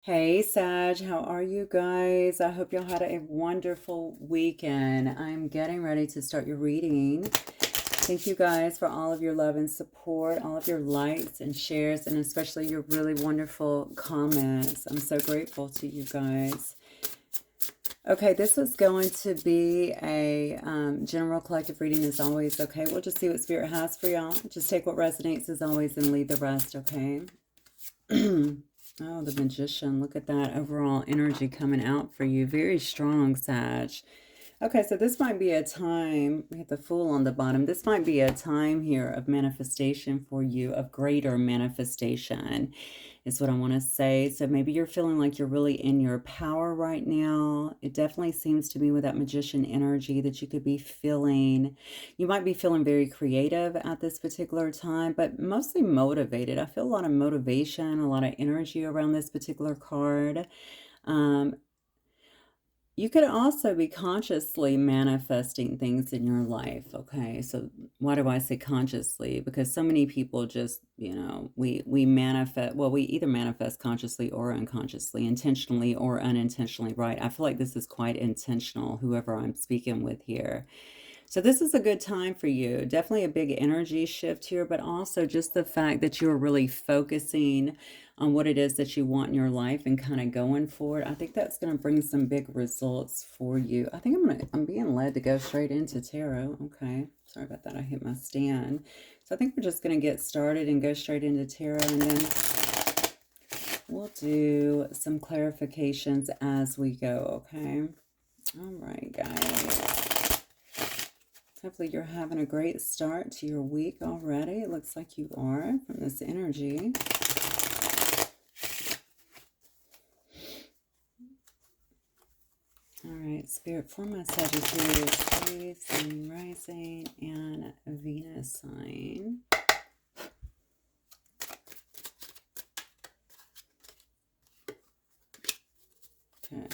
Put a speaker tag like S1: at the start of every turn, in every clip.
S1: Hey Sag, how are you guys? I hope y'all had a wonderful weekend. I'm getting ready to start your reading. Thank you guys for all of your love and support, all of your likes and shares, and especially your really wonderful comments. I'm so grateful to you guys. Okay, this is going to be a general collective reading as always, okay? We'll just see what Spirit has for y'all. Just take what resonates as always and leave the rest, okay? Oh, the Magician. Look at that overall energy coming out for you. Very strong, Sag. Okay, so this might be a time, we have the Fool on the bottom. This might be a time here of manifestation for you, of greater manifestation is what I want to say. So maybe you're feeling like you're really in your power right now. It definitely seems to me with that Magician energy that you could be feeling, you might be feeling very creative at this particular time, but mostly motivated. I feel a lot of motivation, a lot of energy around this particular card. Um, you could also be consciously manifesting things in your life, okay? So why do I say consciously? Because so many people just, we manifest, well, we either manifest consciously or unconsciously, intentionally or unintentionally, right? I feel like this is quite intentional, whoever I'm speaking with here. So this is a good time for you. Definitely a big energy shift here, but also just the fact that you're really focusing on what it is that you want in your life and kind of going for it. I think that's going to bring some big results for you. I think I'm being led to go straight into tarot. Okay. Sorry about that. I hit my stand. So I think we're just going to get started and go straight into tarot, and then we'll do some clarifications as we go. Okay. All right, guys. Hopefully you're having a great start to your week already. It looks like you are from this energy. All right, Spirit, for my Sagittarius, please, Sun, Rising, and Venus sign. Okay.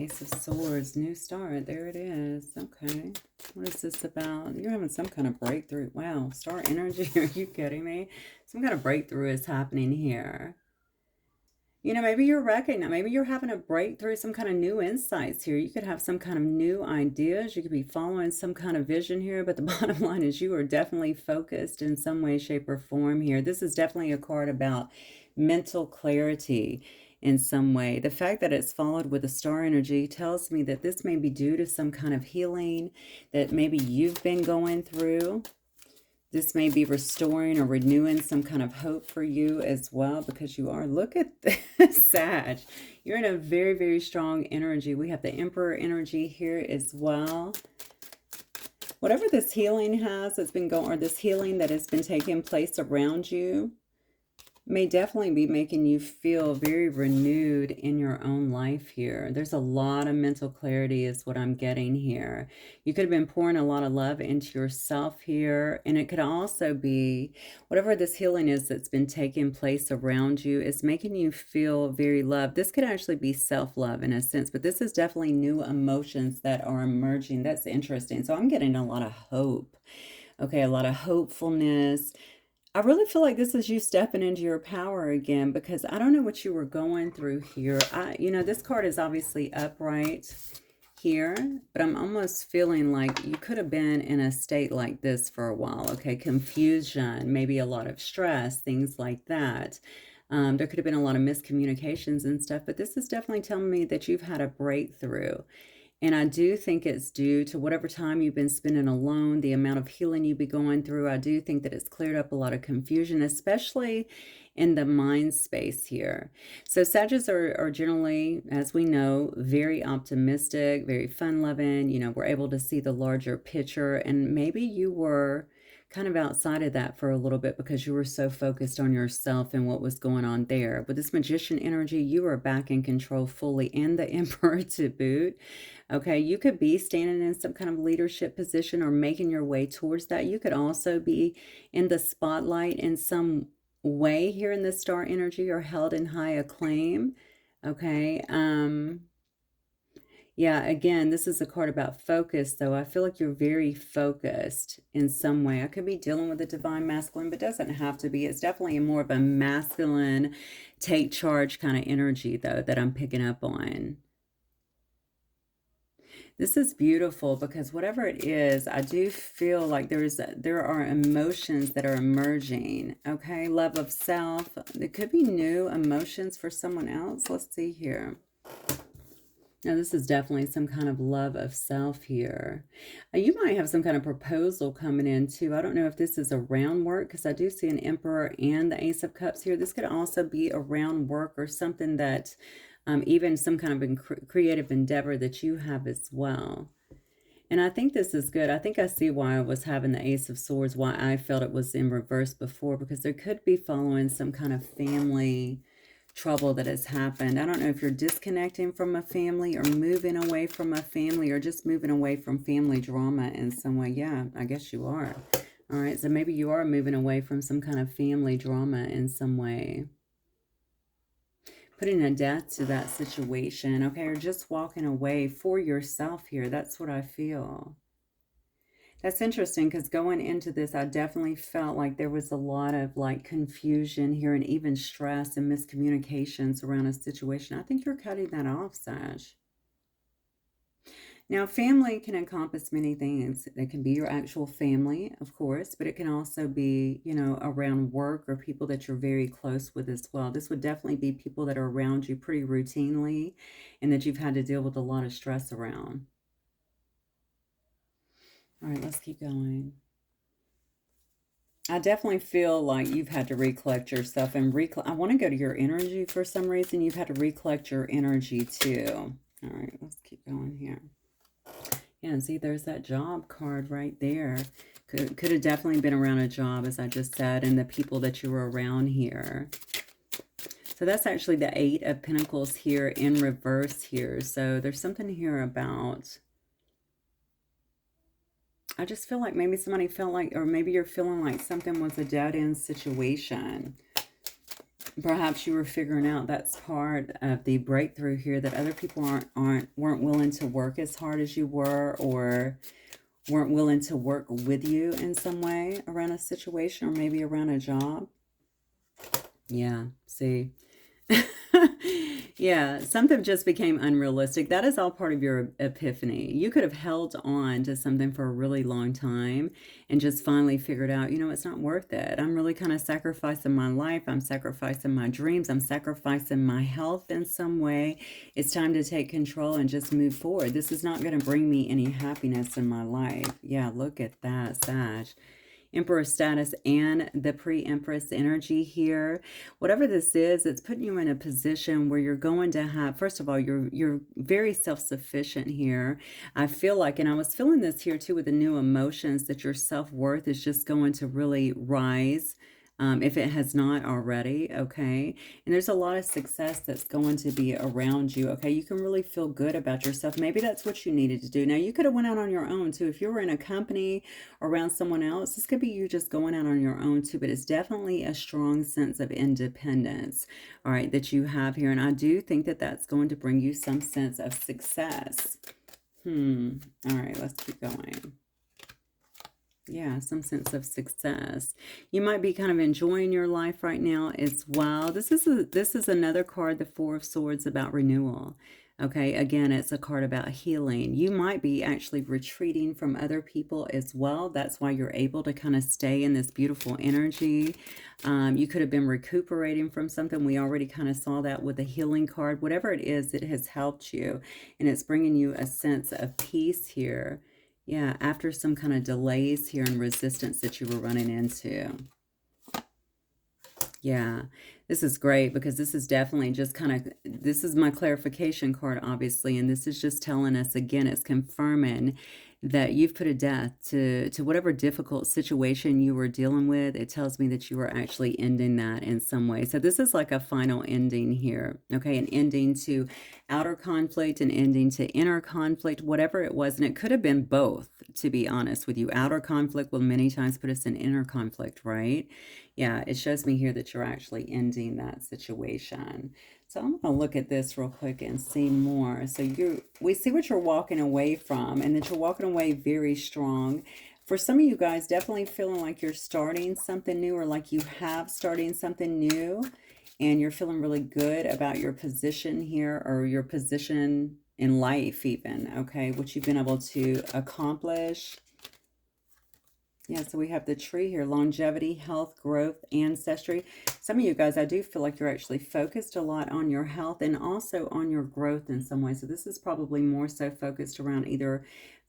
S1: Ace of Swords, new start. There it is. Okay. What is this about? You're having some kind of breakthrough. Wow. Star energy. Are you kidding me? Some kind of breakthrough is happening here. Maybe you're recognizing, maybe you're having a breakthrough, some kind of new insights here. You could have some kind of new ideas. You could be following some kind of vision here. But the bottom line is you are definitely focused in some way, shape, or form here. This is definitely a card about mental clarity in some way. The fact that it's followed with a star energy tells me that this may be due to some kind of healing that maybe you've been going through. This may be restoring or renewing some kind of hope for you as well, because you are, look at this, Sag. You're in a very, very strong energy. We have the Emperor energy here as well. Whatever this healing that's been going, or this healing that has been taking place around you, may definitely be making you feel very renewed in your own life here. There's a lot of mental clarity is what I'm getting here. You could have been pouring a lot of love into yourself here, and it could also be whatever this healing is that's been taking place around you is making you feel very loved. This could actually be self-love in a sense, but this is definitely new emotions that are emerging. That's interesting. So I'm getting a lot of hope. Okay, a lot of hopefulness. I really feel like this is you stepping into your power again, because I don't know what you were going through here. This card is obviously upright here, but I'm almost feeling like you could have been in a state like this for a while. Okay, confusion, maybe a lot of stress, things like that. There could have been a lot of miscommunications and stuff, but this is definitely telling me that you've had a breakthrough. And I do think it's due to whatever time you've been spending alone, the amount of healing you've been going through. I do think that it's cleared up a lot of confusion, especially in the mind space here. So Sagittarius are generally, as we know, very optimistic, very fun-loving. We're able to see the larger picture. And maybe you were kind of outside of that for a little bit because you were so focused on yourself and what was going on there. With this Magician energy, you are back in control fully, and the Emperor to boot. Okay, you could be standing in some kind of leadership position or making your way towards that. You could also be in the spotlight in some way here in the star energy, or held in high acclaim. Okay, Yeah, again, this is a card about focus, though. I feel like you're very focused in some way. I could be dealing with a divine masculine, but doesn't have to be. It's definitely more of a masculine, take charge kind of energy, though, that I'm picking up on. This is beautiful because whatever it is, I do feel like there are emotions that are emerging. Okay, love of self. It could be new emotions for someone else. Let's see here. Now, this is definitely some kind of love of self here. You might have some kind of proposal coming in too. I don't know if this is around work because I do see an Emperor and the Ace of Cups here. This could also be around work or something that, even some kind of creative endeavor that you have as well. And I think this is good. I think I see why I was having the Ace of Swords, why I felt it was in reverse before, because there could be following some kind of family trouble that has happened. I don't know if you're disconnecting from a family or moving away from a family or just moving away from family drama in some way. Yeah, I guess you are. All right, so maybe you are moving away from some kind of family drama in some way. Putting a death to that situation, okay, or just walking away for yourself here. That's what I feel. That's interesting because going into this, I definitely felt like there was a lot of like confusion here and even stress and miscommunications around a situation. I think you're cutting that off, Sag. Now, family can encompass many things. It can be your actual family, of course, but it can also be, around work or people that you're very close with as well. This would definitely be people that are around you pretty routinely and that you've had to deal with a lot of stress around. All right, let's keep going. I definitely feel like you've had to recollect yourself and I want to go to your energy for some reason. You've had to recollect your energy too. All right, let's keep going here. Yeah, and see, there's that job card right there. Could have definitely been around a job, as I just said, and the people that you were around here. So that's actually the Eight of Pentacles here in reverse here. So there's something here about, I just feel like maybe somebody felt like, or maybe you're feeling like something was a dead-end situation. Perhaps you were figuring out that's part of the breakthrough here, that other people weren't willing to work as hard as you were, or weren't willing to work with you in some way around a situation or maybe around a job. Yeah, see. Yeah, something just became unrealistic. That is all part of your epiphany. You could have held on to something for a really long time and just finally figured out, it's not worth it. I'm really kind of sacrificing my life. I'm sacrificing my dreams. I'm sacrificing my health in some way. It's time to take control and just move forward. This is not going to bring me any happiness in my life. Yeah, look at that, Sag. Emperor status and the pre-empress energy here. Whatever this is, it's putting you in a position where you're going to have, first of all, you're very self-sufficient here. I feel like, and I was feeling this here too with the new emotions, that your self-worth is just going to really rise. If it has not already, okay? And there's a lot of success that's going to be around you, okay? You can really feel good about yourself. Maybe that's what you needed to do. Now, you could have went out on your own too. If you were in a company around someone else, this could be you just going out on your own too, but it's definitely a strong sense of independence, all right, that you have here. And I do think that that's going to bring you some sense of success. All right, let's keep going. Yeah, some sense of success. You might be kind of enjoying your life right now as well. This is another card, the Four of Swords, about renewal. Okay, again, it's a card about healing. You might be actually retreating from other people as well. That's why you're able to kind of stay in this beautiful energy. You could have been recuperating from something. We already kind of saw that with the healing card. Whatever it is, it has helped you, and it's bringing you a sense of peace here. Yeah, after some kind of delays here and resistance that you were running into. Yeah, this is great because this is definitely just kind of, this is my clarification card, obviously, and this is just telling us, again, it's confirming that you've put a death to whatever difficult situation you were dealing with. It tells me that you are actually ending that in some way. So this is like a final ending here, okay? An ending to outer conflict, an ending to inner conflict, whatever it was. And it could have been both, to be honest with you. Outer conflict will many times put us in inner conflict, right? Yeah, it shows me here that you're actually ending that situation. So I'm going to look at this real quick and see more. So we see what you're walking away from, and that you're walking away very strong. For some of you guys, definitely feeling like you're starting something new, or like you have starting something new, and you're feeling really good about your position here, or your position in life even, okay? What you've been able to accomplish. Yeah, so we have the tree here: longevity, health, growth, ancestry. Some of you guys, I do feel like you're actually focused a lot on your health and also on your growth in some way. So this is probably more so focused around either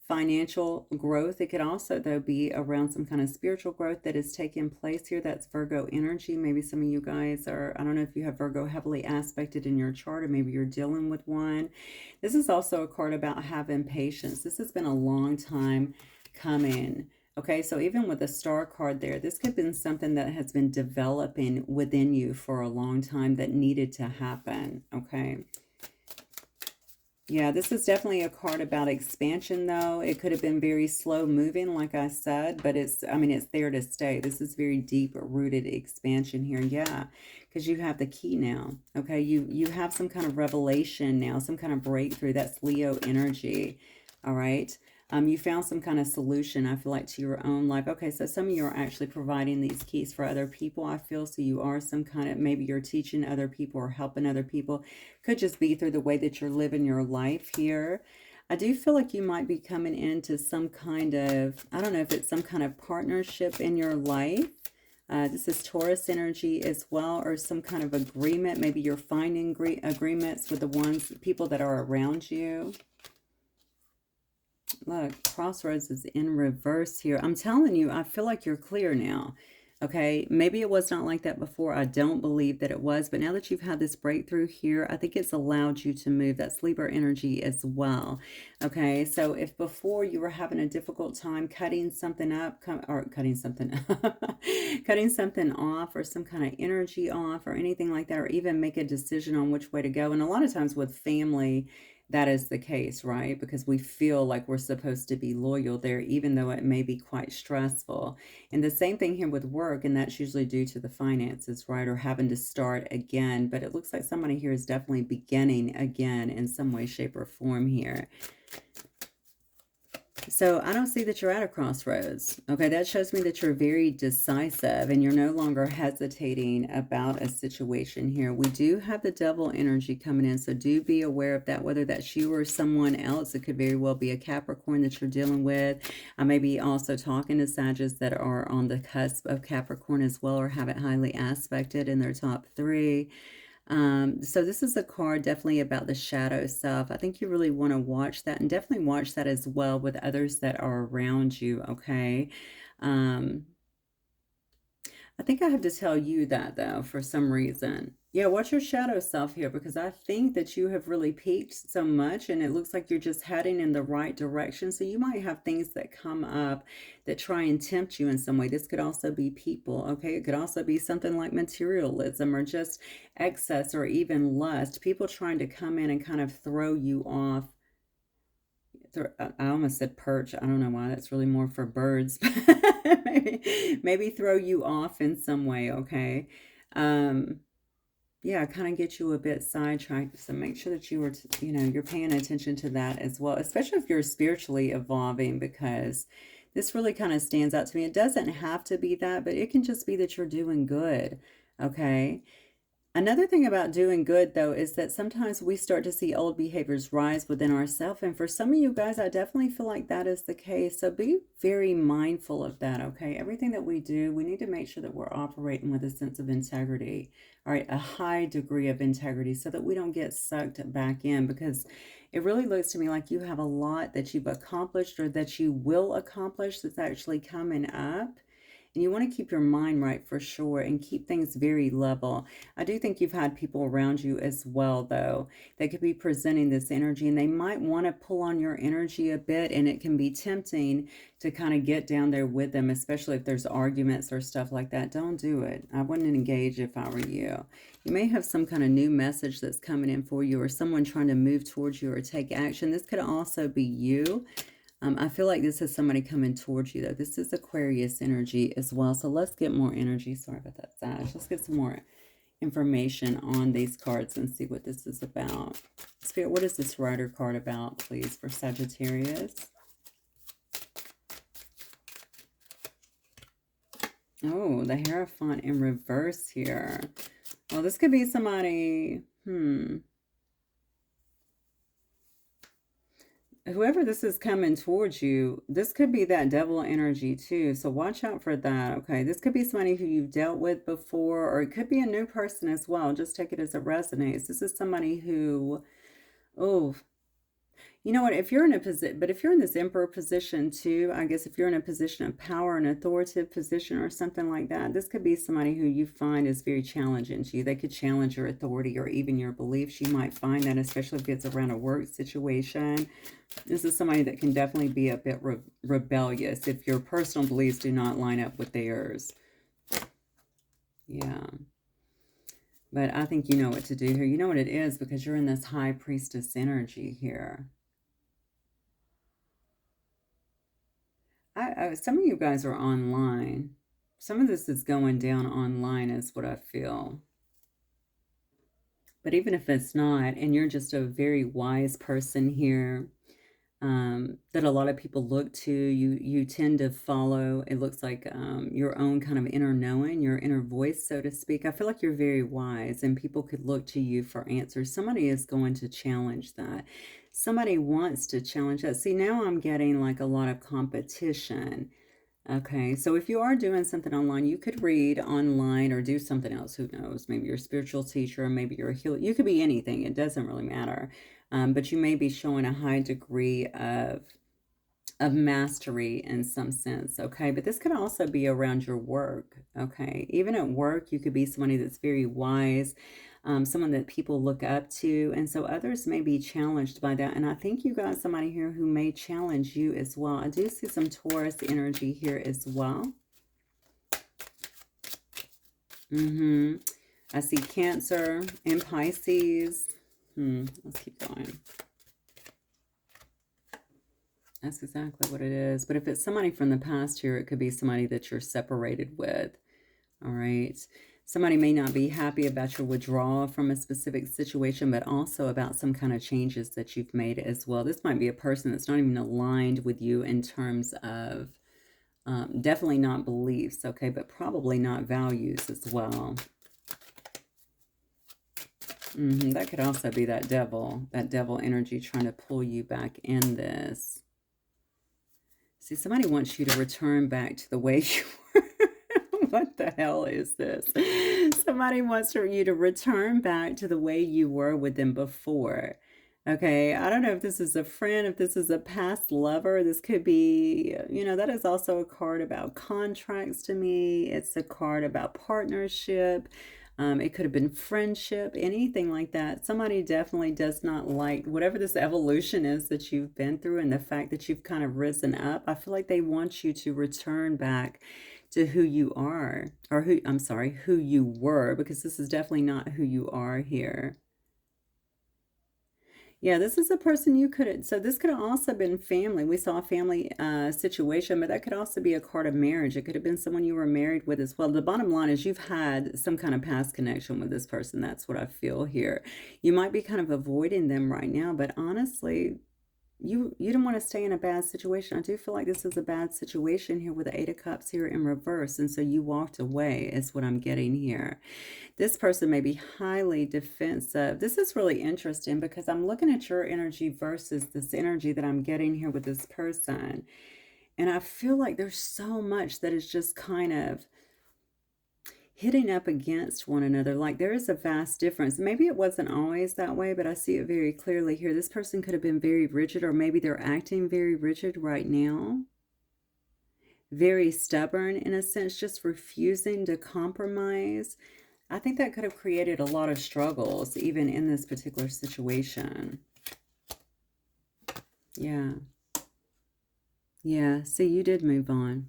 S1: financial growth. It could also, though, be around some kind of spiritual growth that is taking place here. That's Virgo energy. Maybe some of you guys are, I don't know if you have Virgo heavily aspected in your chart, or maybe you're dealing with one. This is also a card about having patience. This has been a long time coming. Okay, so even with the star card there, this could have been something that has been developing within you for a long time that needed to happen, okay? Yeah, this is definitely a card about expansion, though. It could have been very slow moving, like I said, but it's there to stay. This is very deep-rooted expansion here, yeah, because you have the key now, okay? You have some kind of revelation now, some kind of breakthrough. That's Leo energy, all right? You found some kind of solution, I feel like, to your own life. Okay, so some of you are actually providing these keys for other people, I feel. So you are some kind of, maybe you're teaching other people or helping other people. Could just be through the way that you're living your life here. I do feel like you might be coming into some kind of, I don't know if it's some kind of partnership in your life. This is Taurus energy as well, or some kind of agreement. Maybe you're finding agreements with the people that are around you. Look, crossroads is in reverse here. I'm telling you, I feel like you're clear now. Okay, maybe it was not like that before. I don't believe that it was, but now that you've had this breakthrough here, I think it's allowed you to move. That's Libra energy as well. Okay, so if before you were having a difficult time cutting something up, or cutting something cutting something off, or some kind of energy off, or anything like that, or even make a decision on which way to go. And a lot of times with family, that is the case, right? Because we feel like we're supposed to be loyal there, even though it may be quite stressful. And the same thing here with work, and that's usually due to the finances, right? Or having to start again. But it looks like somebody here is definitely beginning again in some way, shape, or form here. So I don't see that you're at a crossroads. Okay, that shows me that you're very decisive and you're no longer hesitating about a situation here. We do have the devil energy coming in, so do be aware of that, whether that's you or someone else. It could very well be a Capricorn that you're dealing with. I may be also talking to Sagittarius that are on the cusp of Capricorn as well, or have it highly aspected in their top 3. So this is a card definitely about the shadow self. I think you really want to watch that, and definitely watch that as well with others that are around you, okay? I think I have to tell you that, though, for some reason. Yeah, watch your shadow self here, because I think that you have really peaked so much, and it looks like you're just heading in the right direction. So you might have things that come up that try and tempt you in some way. This could also be people, okay? It could also be something like materialism, or just excess, or even lust. People trying to come in and kind of throw you off. I almost said perch. I don't know why. That's really more for birds. maybe throw you off in some way, okay? Yeah, kind of get you a bit sidetracked. So make sure that you are, you're paying attention to that as well, especially if you're spiritually evolving, because this really kind of stands out to me. It doesn't have to be that, but it can just be that you're doing good, okay? Another thing about doing good, though, is that sometimes we start to see old behaviors rise within ourselves. And for some of you guys, I definitely feel like that is the case. So be very mindful of that, okay? Everything that we do, we need to make sure that we're operating with a sense of integrity, all right? A high degree of integrity, so that we don't get sucked back in, because it really looks to me like you have a lot that you've accomplished, or that you will accomplish, that's actually coming up. And you want to keep your mind right for sure, and keep things very level. I do think you've had people around you as well, though, that could be presenting this energy, and they might want to pull on your energy a bit, and it can be tempting to kind of get down there with them, especially if there's arguments or stuff like that. Don't do it. I wouldn't engage if I were you. You may have some kind of new message that's coming in for you, or someone trying to move towards you or take action. This could also be you. I feel like this is somebody coming towards you, though. This is Aquarius energy as well. So let's get more energy. Sorry about that, Sag. Let's get some more information on these cards and see what this is about. Spirit, what is this Rider card about, please, for Sagittarius? Oh, the Hierophant in reverse here. Well, this could be somebody, whoever this is coming towards you, this could be that devil energy too. So watch out for that, okay? This could be somebody who you've dealt with before, or it could be a new person as well. Just take it as it resonates. This is somebody who, oh, you know what, if you're in a position, but if you're in this emperor position too, I guess if you're in a position of power, an authoritative position or something like that, this could be somebody who you find is very challenging to you. They could challenge your authority or even your beliefs. You might find that, especially if it's around a work situation. This is somebody that can definitely be a bit rebellious if your personal beliefs do not line up with theirs. Yeah. But I think you know what to do here. You know what it is because you're in this high priestess energy here. Some of you guys are online. Some of this is going down online is what I feel. But even if it's not, and you're just a very wise person here, that a lot of people look to, you tend to follow, it looks like your own kind of inner knowing, your inner voice, so to speak. I feel like you're very wise and people could look to you for answers. Somebody is going to challenge that. Somebody wants to challenge that. See, now I'm getting like a lot of competition. Okay, so if you are doing something online, you could read online or do something else. Who knows? Maybe you're a spiritual teacher, maybe you're a healer. You could be anything. It doesn't really matter. But you may be showing a high degree of mastery in some sense, okay? But this could also be around your work, okay? Even at work, you could be somebody that's very wise, someone that people look up to, and so others may be challenged by that. And I think you got somebody here who may challenge you as well. I do see some Taurus energy here as well. I see Cancer and Pisces. Let's keep going. That's exactly what it is. But if it's somebody from the past here, it could be somebody that you're separated with. All right. Somebody may not be happy about your withdrawal from a specific situation, but also about some kind of changes that you've made as well. This might be a person that's not even aligned with you in terms of definitely not beliefs, okay, but probably not values as well. That could also be that devil energy trying to pull you back in this. See, somebody wants you to return back to the way you were. What the hell is this? Somebody wants you to return back to the way you were with them before. Okay, I don't know if this is a friend, if this is a past lover. This could be, you know, that is also a card about contracts to me. It's a card about partnership. It could have been friendship, anything like that. Somebody definitely does not like whatever this evolution is that you've been through and the fact that you've kind of risen up. I feel like they want you to return back to who you are, or who you were, because this is definitely not who you are here. Yeah, this is a person you could, so this could have also been family. We saw a family situation, but that could also be a card of marriage. It could have been someone you were married with as well. The bottom line is you've had some kind of past connection with this person. That's what I feel here. You might be kind of avoiding them right now, but honestly, you don't want to stay in a bad situation. I do feel like this is a bad situation here with the Eight of Cups here in reverse, and so you walked away is what I'm getting here. This person may be highly defensive. This is really interesting because I'm looking at your energy versus this energy that I'm getting here with this person, and I feel like there's so much that is just kind of hitting up against one another. Like there is a vast difference. Maybe it wasn't always that way, but I see it very clearly here. This person could have been very rigid, or maybe they're acting very rigid right now. Very stubborn in a sense, just refusing to compromise. I think that could have created a lot of struggles even in this particular situation. Yeah. Yeah, see, you did move on.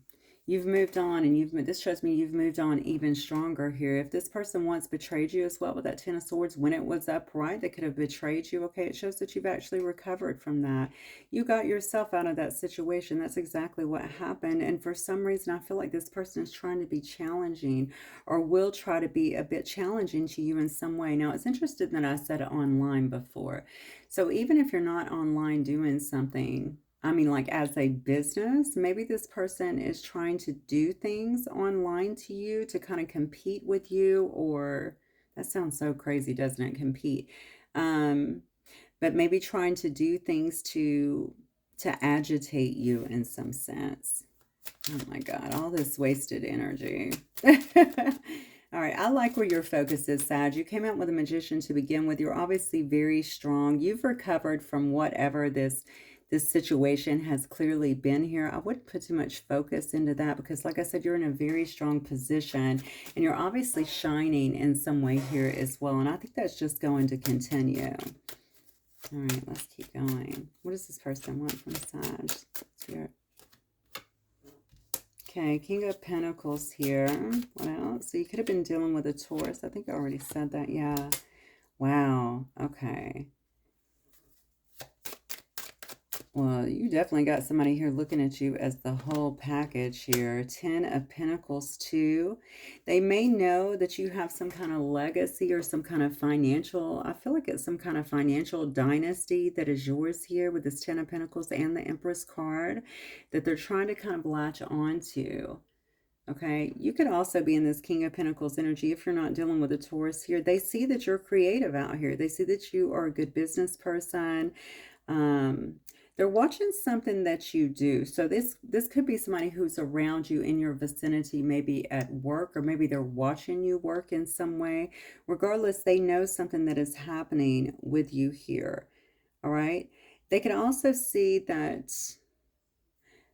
S1: You've moved on, and this shows me you've moved on even stronger here. If this person once betrayed you as well with that Ten of Swords, when it was upright, they could have betrayed you. Okay, it shows that you've actually recovered from that. You got yourself out of that situation. That's exactly what happened. And for some reason, I feel like this person is trying to be challenging, or will try to be a bit challenging to you in some way. Now, it's interesting that I said it online before. So even if you're not online doing something, I mean, like as a business, maybe this person is trying to do things online to you to kind of compete with you, or that sounds so crazy, doesn't it? Compete. Um, but maybe trying to do things to agitate you in some sense. Oh my God, all this wasted energy. All right, I like where your focus is, Sag. You came out with a Magician to begin with. You're obviously very strong. You've recovered from whatever this situation has clearly been here. I wouldn't put too much focus into that because, like I said, you're in a very strong position and you're obviously shining in some way here as well. And I think that's just going to continue. All right, let's keep going. What does this person want from Sag? Spirit. Okay, King of Pentacles here. What else? So you could have been dealing with a Taurus. I think I already said that. Yeah. Wow. Okay. Well, you definitely got somebody here looking at you as the whole package here. 10 of Pentacles too. They may know that you have some kind of legacy or some kind of financial, I feel like it's some kind of financial dynasty that is yours here with this 10 of Pentacles and the Empress card that they're trying to kind of latch on to. Okay, you could also be in this King of Pentacles energy if you're not dealing with a Taurus here. They see that you're creative out here. They see that you are a good business person. They're watching something that you do. So this could be somebody who's around you in your vicinity, maybe at work, or maybe they're watching you work in some way. Regardless, they know something that is happening with you here. All right. They can also see that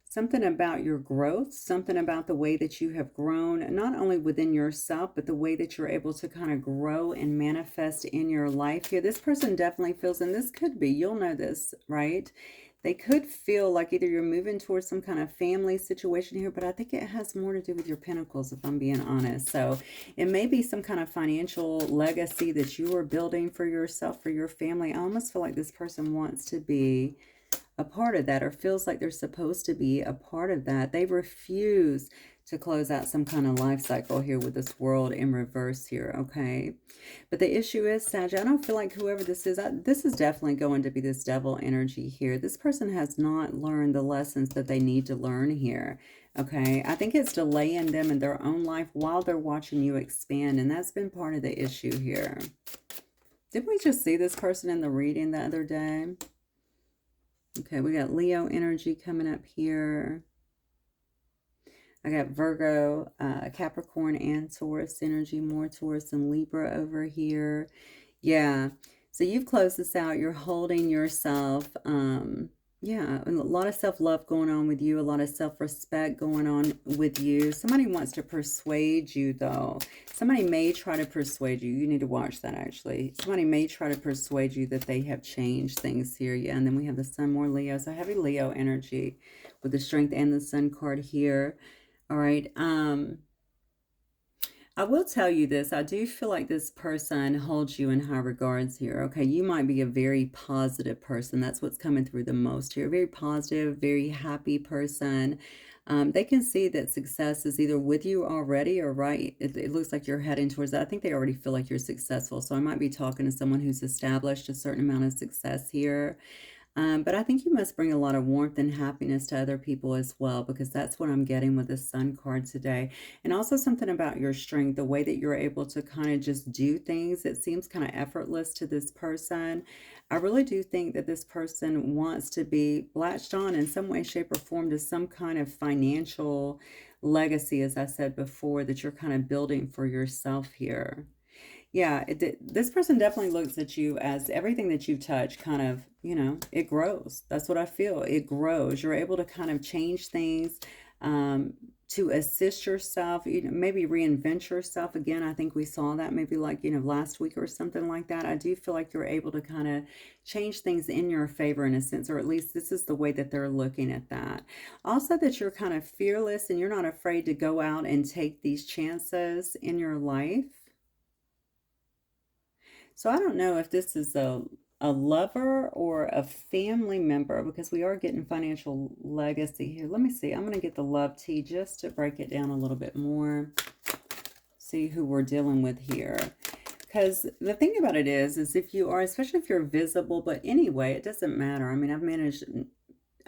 S1: something about your growth, something about the way that you have grown, not only within yourself, but the way that you're able to kind of grow and manifest in your life here. This person definitely feels, and this could be, you'll know this, right? They could feel like either you're moving towards some kind of family situation here, but I think it has more to do with your pentacles, if I'm being honest. So it may be some kind of financial legacy that you are building for yourself, for your family. I almost feel like this person wants to be a part of that, or feels like they're supposed to be a part of that. They refuse to close out some kind of life cycle here with this world in reverse here, okay? But the issue is, Sag, I don't feel like whoever this is, this is definitely going to be this devil energy here. This person has not learned the lessons that they need to learn here, okay? I think it's delaying them in their own life while they're watching you expand, and that's been part of the issue here. Didn't we just see this person in the reading the other day? Okay, we got Leo energy coming up here. I got Virgo, Capricorn, and Taurus energy. More Taurus and Libra over here. Yeah, so you've closed this out. You're holding yourself. Yeah, a lot of self-love going on with you. A lot of self-respect going on with you. Somebody wants to persuade you, though. Somebody may try to persuade you. You need to watch that, actually. Somebody may try to persuade you that they have changed things here. Yeah, and then we have the Sun, more Leo. So heavy Leo energy with the Strength and the Sun card here. All right. I will tell you this. I do feel like this person holds you in high regards here. Okay, you might be a very positive person. That's what's coming through the most here. Very positive, very happy person. They can see that success is either with you already or right. It looks like you're heading towards that. I think they already feel like you're successful. So I might be talking to someone who's established a certain amount of success here. But I think you must bring a lot of warmth and happiness to other people as well, because that's what I'm getting with the Sun card today. And also something about your strength, the way that you're able to kind of just do things. It seems kind of effortless to this person. I really do think that this person wants to be latched on in some way, shape, or form to some kind of financial legacy, as I said before, that you're kind of building for yourself here. Yeah, this person definitely looks at you as everything that you touch kind of, you know, it grows. That's what I feel. It grows. You're able to kind of change things. to assist yourself, maybe reinvent yourself again. I think we saw that maybe like, last week or something like that. I do feel like you're able to kind of change things in your favor in a sense, or at least this is the way that they're looking at that. Also, that you're kind of fearless and you're not afraid to go out and take these chances in your life. So I don't know if this is a lover or a family member, because we are getting financial legacy here. Let me see. I'm going to get the love tea just to break it down a little bit more. See who we're dealing with here. Because the thing about it is if you are, especially if you're visible, but anyway, it doesn't matter. I mean, I've managed,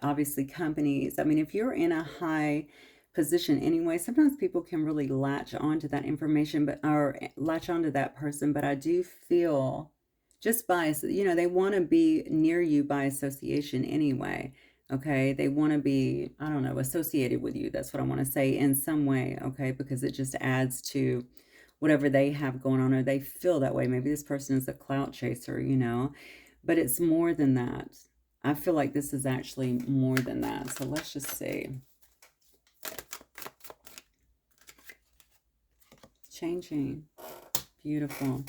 S1: obviously, companies. I mean, if you're in a high position anyway, sometimes people can really latch onto that information, or latch onto that person. But I do feel just by, they want to be near you by association anyway. Okay, they want to be, I don't know, associated with you. That's what I want to say in some way. Okay, because it just adds to whatever they have going on, or they feel that way. Maybe this person is a clout chaser, but it's more than that. I feel like this is actually more than that. So let's just see. Changing. Beautiful.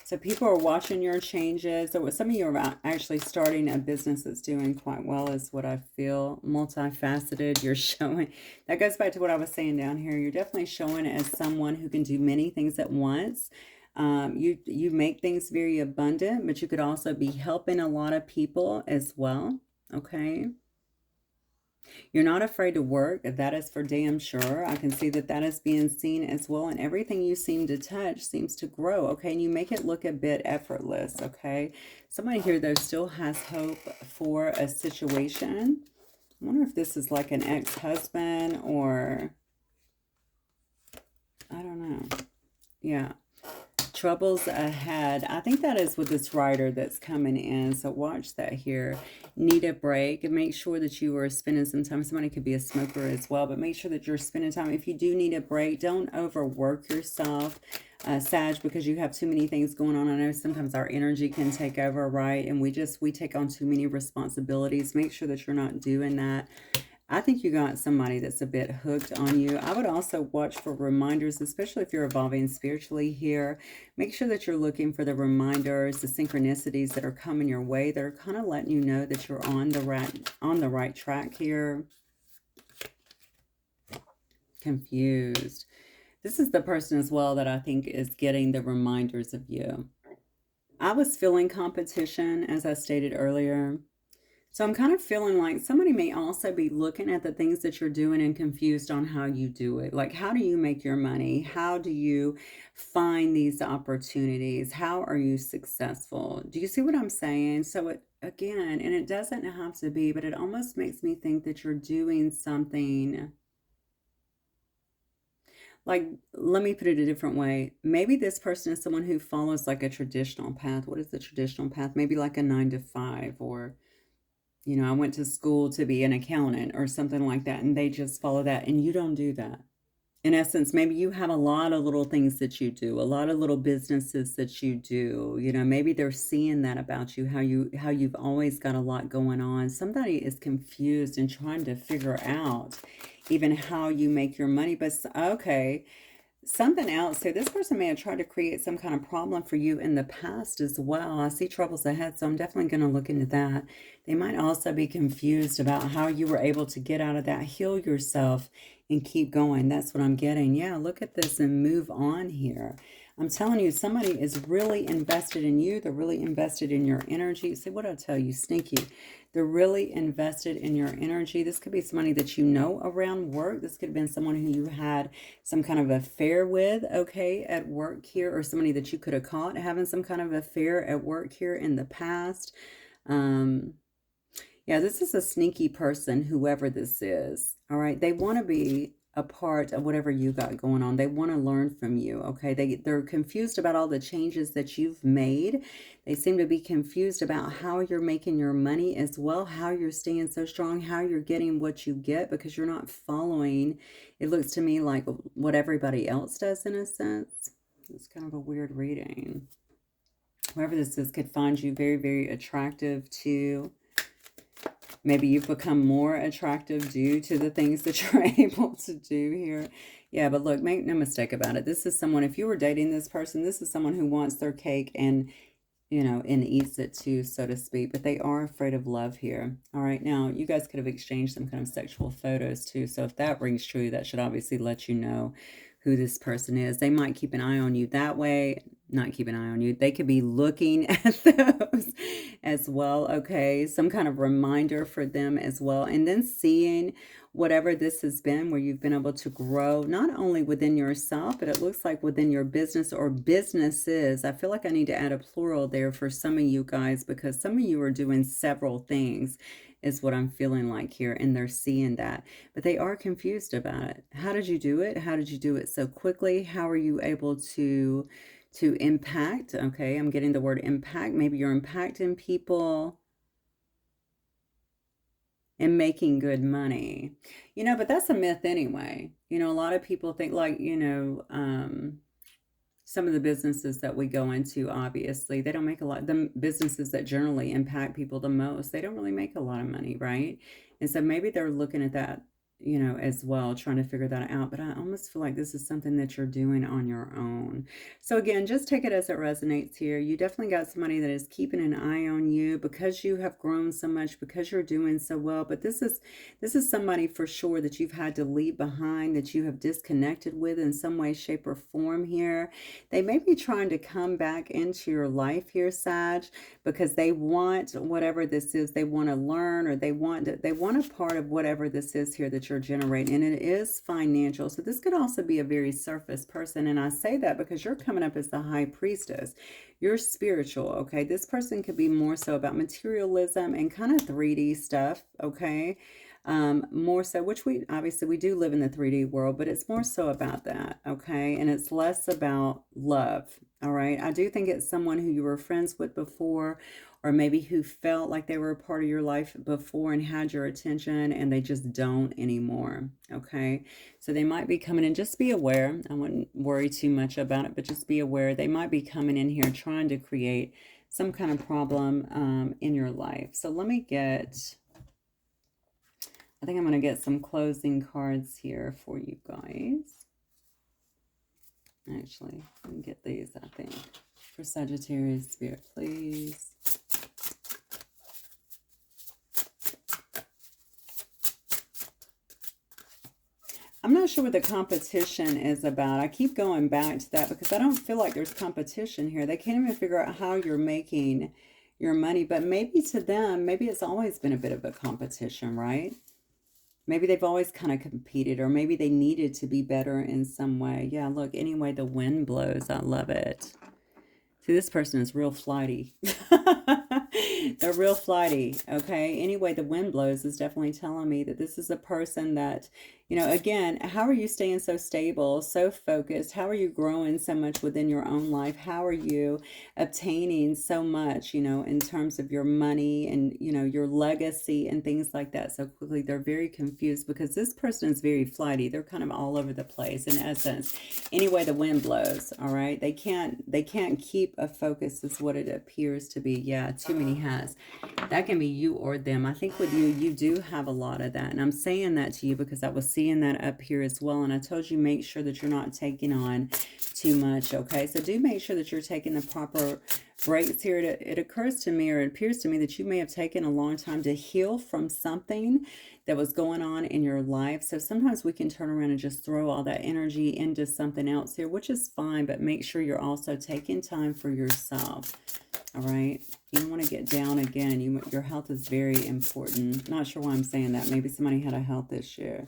S1: So people are watching your changes. So some of you are actually starting a business that's doing quite well, is what I feel. Multifaceted. You're showing. That goes back to what I was saying down here. You're definitely showing as someone who can do many things at once. You make things very abundant, but you could also be helping a lot of people as well. Okay. You're not afraid to work. That is for damn sure. I can see that that is being seen as well. And everything you seem to touch seems to grow. Okay. And you make it look a bit effortless. Okay. Somebody here, though, still has hope for a situation. I wonder if this is like an ex-husband or, I don't know. Yeah. Troubles ahead. I think that is with this writer that's coming in. So watch that here. Need a break, and make sure that you are spending some time. Somebody could be a smoker as well, but make sure that you're spending time. If you do need a break, don't overwork yourself, Sag, because you have too many things going on. I know sometimes our energy can take over, right? And we take on too many responsibilities. Make sure that you're not doing that. I think you got somebody that's a bit hooked on you. I would also watch for reminders, especially if you're evolving spiritually here. Make sure that you're looking for the reminders, the synchronicities that are coming your way, that are kind of letting you know that you're on the right track here. Confused. This is the person as well that I think is getting the reminders of you. I was feeling competition, as I stated earlier. So I'm kind of feeling like somebody may also be looking at the things that you're doing and confused on how you do it. Like, how do you make your money? How do you find these opportunities? How are you successful? Do you see what I'm saying? So again, and it doesn't have to be, but it almost makes me think that you're doing something. Like, let me put it a different way. Maybe this person is someone who follows like a traditional path. What is the traditional path? Maybe like a 9 to 5, or I went to school to be an accountant or something like that, and they just follow that, and you don't do that. In essence, maybe you have a lot of little things that you do, a lot of little businesses that you do. Maybe they're seeing that about you, how you've always got a lot going on. Somebody is confused and trying to figure out even how you make your money. But okay, something else here. This person may have tried to create some kind of problem for you in the past as well. I see troubles ahead, so I'm definitely going to look into that. They might also be confused about how you were able to get out of that, heal yourself, and keep going. That's what I'm getting. Yeah, look at this and move on here. I'm telling you, somebody is really invested in you. They're really invested in your energy. See what I tell you, sneaky. They're really invested in your energy. This could be somebody that you know around work. This could have been someone who you had some kind of affair with, okay, at work here, or somebody that you could have caught having some kind of affair at work here in the past. Yeah, this is a sneaky person, whoever this is. All right, they want to be a part of whatever you got going on. They want to learn from you, okay? They're confused about all the changes that you've made. They seem to be confused about how you're making your money as well, how you're staying so strong, how you're getting what you get, because you're not following, it looks to me like what everybody else does in a sense. It's kind of a weird reading. Whoever this is could find you very, very attractive too. Maybe you've become more attractive due to the things that you're able to do here. Yeah, but look, make no mistake about it. This is someone, if you were dating this person, this is someone who wants their cake and, and eats it too, so to speak. But they are afraid of love here. All right, now you guys could have exchanged some kind of sexual photos too. So if that rings true, that should obviously let you know who this person is. They might keep an eye on you that way, not keep an eye on you. They could be looking at those as well, okay? Some kind of reminder for them as well. And then seeing whatever this has been, where you've been able to grow, not only within yourself, but it looks like within your business or businesses. I feel like I need to add a plural there for some of you guys, because some of you are doing several things, is what I'm feeling like here, and they're seeing that, but they are confused about it. How did you do it? How did you do it so quickly? How are you able to impact? Okay, I'm getting the word impact. Maybe you're impacting people and making good money. But that's a myth anyway. A lot of people think like, some of the businesses that we go into, obviously, they don't make a lot. The businesses that generally impact people the most, they don't really make a lot of money, right? And so maybe they're looking at that, as well, trying to figure that out. But I almost feel like this is something that you're doing on your own. So again, just take it as it resonates here. You definitely got somebody that is keeping an eye on you because you have grown so much, because you're doing so well. But this is somebody for sure that you've had to leave behind, that you have disconnected with in some way, shape, or form here. They may be trying to come back into your life here, Sag, because they want whatever this is. They want to learn, or they want a part of whatever this is here that you're generating, and it is financial. So this could also be a very surface person, and I say that because you're coming up as the high priestess. You're spiritual, okay? This person could be more so about materialism and kind of 3D stuff, okay? More so, which we do live in the 3D world, but it's more so about that, okay? And it's less about love, all right? I do think it's someone who you were friends with before, or maybe who felt like they were a part of your life before and had your attention, and they just don't anymore, okay? So they might be coming in. Just be aware. I wouldn't worry too much about it, but just be aware. They might be coming in here trying to create some kind of problem in your life. So let me get... I think I'm going to get some closing cards here for you guys. Actually, let me get these, I think. For Sagittarius Spirit, please. I'm not sure what the competition is about. I keep going back to that because I don't feel like there's competition here. They can't even figure out how you're making your money. But maybe to them, maybe it's always been a bit of a competition, right? Maybe they've always kind of competed, or maybe they needed to be better in some way. Yeah, look, anyway, the wind blows. I love it. See, this person is real flighty. They're real flighty, okay? Anyway, the wind blows is definitely telling me that this is a person that, again, how are you staying so stable, so focused? How are you growing so much within your own life? How are you obtaining so much, in terms of your money and, your legacy and things like that so quickly? They're very confused because this person is very flighty. They're kind of all over the place in essence. Anyway, the wind blows, all right? They can't keep a focus is what it appears to be. Yeah, too many hats. That can be you or them. I think with you do have a lot of that. And I'm saying that to you because I was seeing that up here as well. And I told you, make sure that you're not taking on too much, okay? So do make sure that you're taking the proper breaks here. It occurs to me, or it appears to me, that you may have taken a long time to heal from something that was going on in your life. So sometimes we can turn around and just throw all that energy into something else here, which is fine, but make sure you're also taking time for yourself. All right, you don't want to get down again. Your health is very important. Not sure why I'm saying that. Maybe somebody had a health issue.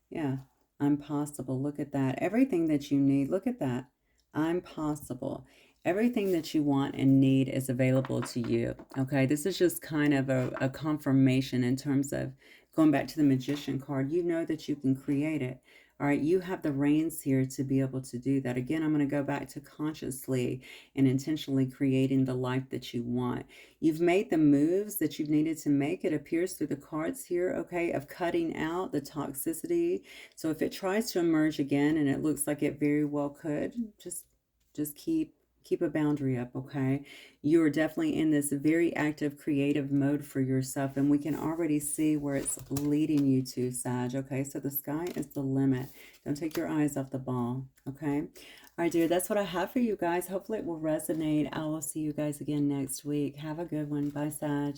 S1: Yeah, I'm possible. Look at that. Everything that you need. Look at that. I'm possible. Everything that you want and need is available to you. Okay, this is just kind of a confirmation in terms of going back to the Magician card. You know that you can create it. All right, you have the reins here to be able to do that. Again, I'm going to go back to consciously and intentionally creating the life that you want. You've made the moves that you've needed to make. It appears through the cards here, okay, of cutting out the toxicity. So if it tries to emerge again, and it looks like it very well could, just keep Keep a boundary up, okay? You're definitely in this very active, creative mode for yourself, and we can already see where it's leading you to, Sag, okay? So the sky is the limit. Don't take your eyes off the ball, okay? All right, dear, that's what I have for you guys. Hopefully it will resonate. I will see you guys again next week. Have a good one. Bye, Sag.